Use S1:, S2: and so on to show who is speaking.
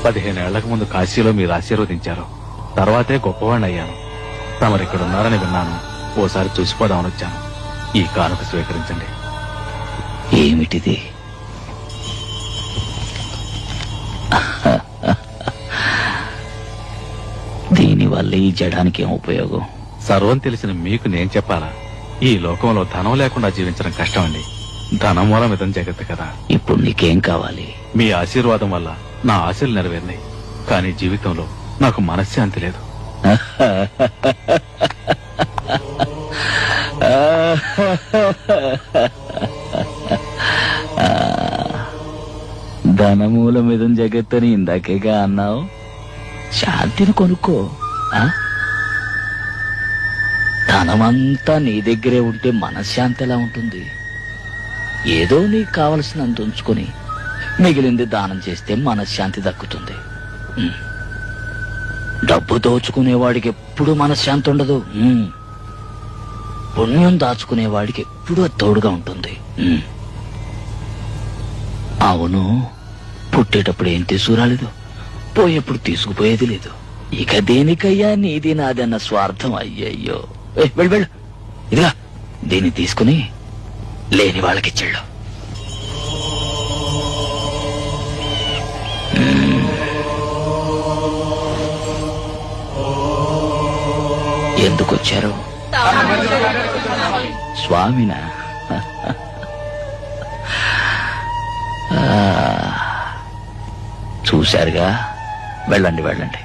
S1: 15 ఏళ్లకు ముందు కాశీలో మీరు ఆశీర్వదించారు. తర్వాతే గొప్పవాణ్ణి అయ్యాను. తమరిక్కడున్నారని విన్నాను. ఓసారి చూసిపోదామని వచ్చాను. ఈ కానుక స్వీకరించండి.
S2: ఏమిటిది? దీనివల్ల ఈ జడానికి ఏం ఉపయోగం?
S1: సర్వం తెలిసిన మీకు నేను చెప్పాలా? ఈ లోకంలో ధనం లేకుండా జీవించడం కష్టం అండి. ధనం మూలం ఇదం జగత్తు కదా.
S2: ఇప్పుడు నీకేం కావాలి?
S1: మీ ఆశీర్వాదం వల్ల నా ఆశలు నెరవేరినాయి. కానీ జీవితంలో నాకు మనశ్శాంతి లేదు.
S2: ధనమూలమిదం జగత్తని ఇందాకేగా అన్నావు. శాంతిని కొనుక్కో. ధనమంతా నీ దగ్గరే ఉంటే మనశ్శాంతి ఎలా ఉంటుంది? ఏదో నీకు కావలసినంత ఉంచుకొని మిగిలింది దానం చేస్తే మనశ్శాంతి దక్కుతుంది. డబ్బు దోచుకునేవాడికి ఎప్పుడు మనశ్శాంతి ఉండదు. పుణ్యం దాచుకునేవాడికి ఎప్పుడూ తోడుగా ఉంటుంది. అవును, పుట్టేటప్పుడు ఏం తీసుకురాలేదు, పోయేప్పుడు తీసుకుపోయేది లేదు. ఇక దేనికయ్యా నీది నాదన్న స్వార్థం? అయ్యయ్యో, వెళ్ళు వెళ్ళు. ఇదిగా దీన్ని తీసుకుని లేని వాళ్ళకిచ్చాడు. ఎందుకొచ్చారు? స్వామినా? చూశారుగా, వెళ్ళండి వెళ్ళండి.